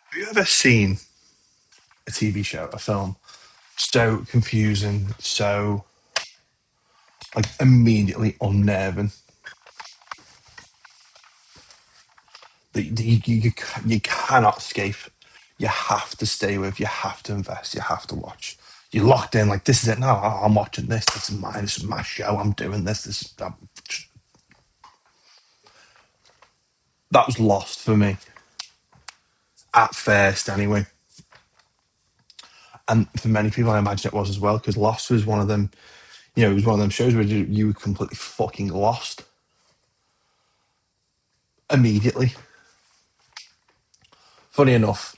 Have you ever seen a TV show, a film, so confusing, so like immediately unnerving that you cannot escape? You have to stay with. You have to invest. You have to watch. You're locked in. Like this is it now. I'm watching this. This is mine. This is my show. I'm doing this. That was Lost for me at first, anyway. And for many people, I imagine it was as well, because Lost was one of them. You know, it was one of them shows where you were completely fucking lost immediately. Funny enough,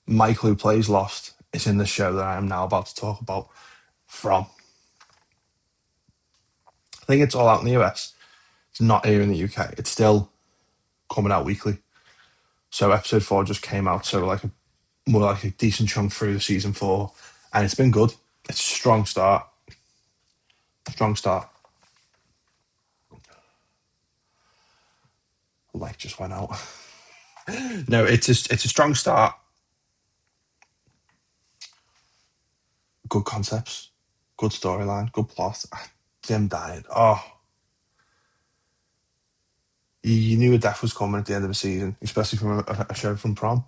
Michael, who plays Lost, is in the show that I am now about to talk about from. I think it's all out in the US. It's not here in the UK. It's still coming out weekly. So episode 4 just came out. So like more like a decent chunk through the season 4, and it's been good. It's a strong start. Strong start. Light just went out. No, it's a strong start. Good concepts, good storyline, good plot. Jim died. Oh, you knew a death was coming at the end of the season, especially from a show from Prom.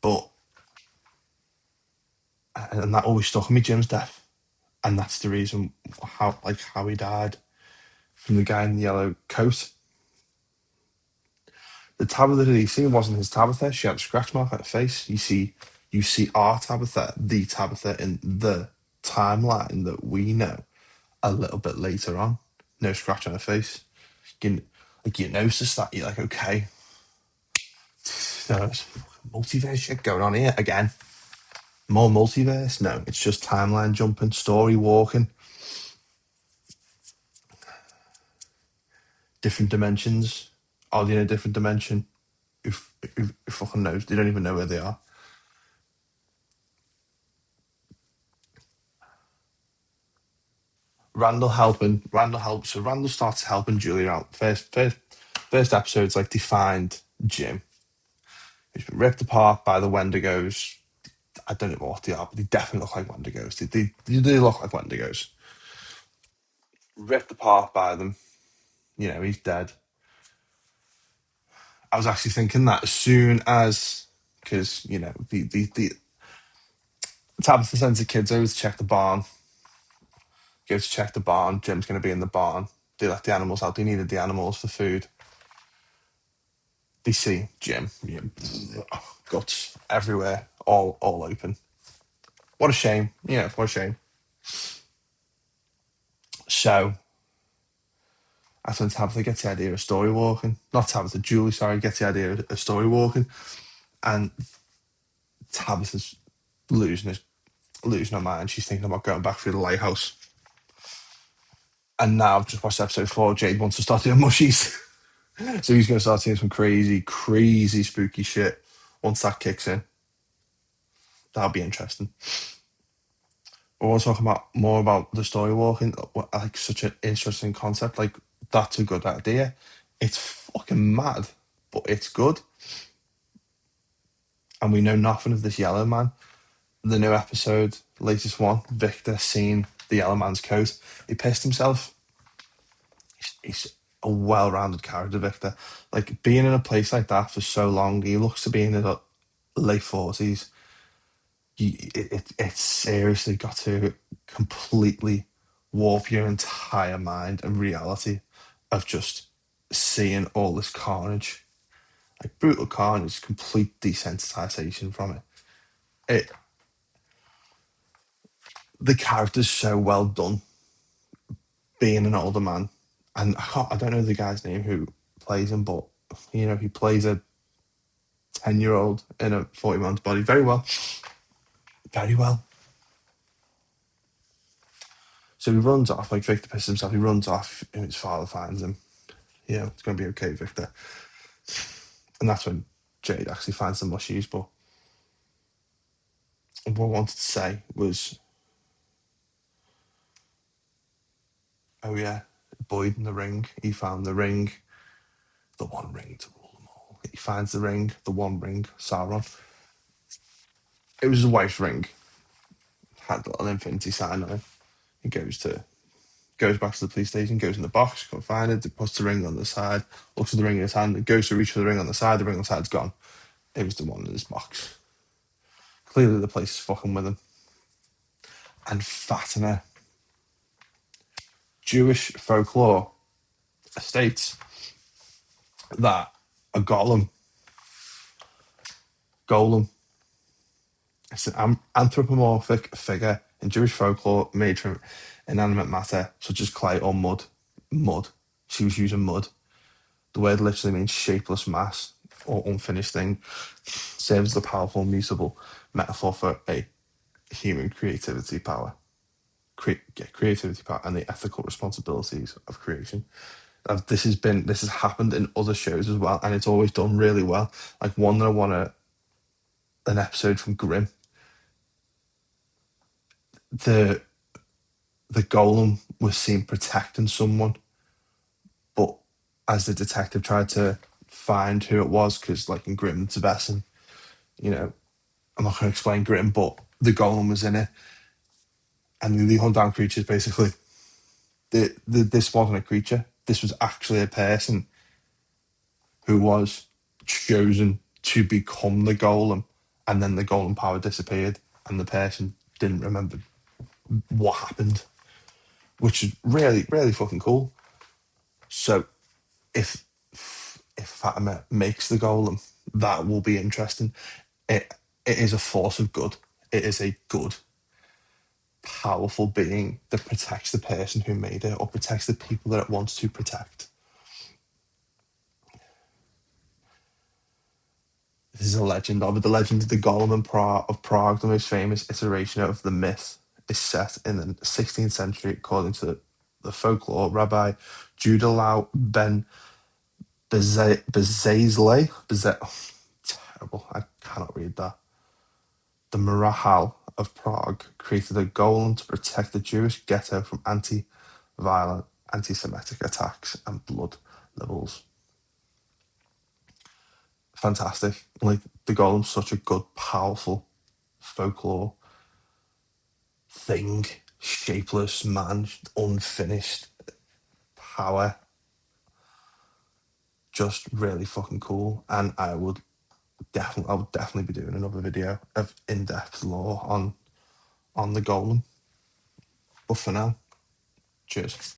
But and that always stuck with me, Jim's death, and that's the reason how he died from the guy in the yellow coat. The Tabitha that he seen wasn't his Tabitha. She had a scratch mark on her face. You see our Tabitha, the Tabitha in the timeline that we know a little bit later on. No scratch on her face. You, you notice that, you're like, okay, so there's multiverse shit going on here again. More multiverse? No, it's just timeline jumping, story walking, different dimensions. Are they in a different dimension? Who fucking knows? They don't even know where they are. Randall helps. So Randall starts helping Julia out. First episode's like defined Jim. He's been ripped apart by the Wendigos. I don't know what they are, but they definitely look like Wendigos. They look like Wendigos. Ripped apart by them. You know, he's dead. I was actually thinking that as soon as, because you know the Tabitha sends the kids over to check the barn. Go to check the barn. Jim's going to be in the barn. They let the animals out. They needed the animals for food. They see Jim, guts everywhere, all open. What a shame. What a shame. So that's when Tabitha gets the idea of story walking. Not Tabitha, Julie, sorry, gets the idea of story walking. And Tabitha's losing his losing her mind. She's thinking about going back through the lighthouse. And now I've just watched episode 4. Jade wants to start doing mushies. So he's going to start seeing some crazy, crazy spooky shit once that kicks in. That'll be interesting. We want to talk about more about the story walking. Like such an interesting concept. Like that's a good idea. It's fucking mad, but it's good. And we know nothing of this yellow man. The new episode, latest one, Victor seen the yellow man's coat. He pissed himself. He's a well-rounded character, Victor. Like being in a place like that for so long, he looks to be in his late 40s. It's seriously got to completely warp your entire mind and reality of just seeing all this carnage, like brutal carnage, complete desensitization from it. It the character's so well done, being an older man, and I don't know the guy's name who plays him, but he plays a 10-year-old in a 40-month body very well, very well. So he runs off, like Victor pisses himself. He runs off, and his father finds him. It's going to be okay, Victor. And that's when Jade actually finds the mushies. But what I wanted to say was, oh yeah, Boyd in the ring. He found the ring, the one ring to rule them all. He finds the ring, the one ring, Sauron. It was his wife's ring. Had a little infinity sign on it. He goes back to the police station, goes in the box, can't find it, puts the ring on the side, looks at the ring in his hand, goes to reach for the ring on the side's gone. It was the one in his box. Clearly the place is fucking with him. And Fatima. Jewish folklore states that a golem, it's an anthropomorphic figure in Jewish folklore made from inanimate matter such as clay or mud. Mud. She was using mud. The word literally means shapeless mass or unfinished thing. Serves as a powerful, mutable metaphor for a human creativity power. Creativity power and the ethical responsibilities of creation. This has happened in other shows as well, and it's always done really well. Like one that I want an episode from Grimm. The golem was seen protecting someone, but as the detective tried to find who it was, because like in Grimm the Besson, you know, I'm not going to explain Grimm, but the golem was in it, and they hunt down creatures basically. This wasn't a creature. This was actually a person who was chosen to become the golem, and then the golem power disappeared, and the person didn't remember what happened, which is really, really fucking cool. So if Fatima makes the golem, that will be interesting. It is a force of good. It is a good, powerful being that protects the person who made it or protects the people that it wants to protect. This is a legend of it. The legend of the Golem of Prague, the most famous iteration of the myth, is set in the 16th century, according to the folklore. Rabbi Judah ben Bezazley, terrible, I cannot read that. The Marahal of Prague created a golem to protect the Jewish ghetto from anti-violent, anti-Semitic attacks and blood libels. Fantastic. Like the golem's such a good, powerful folklore thing. Shapeless man, unfinished power. Just really fucking cool. And I would definitely be doing another video of in-depth lore on the golem. But for now, cheers.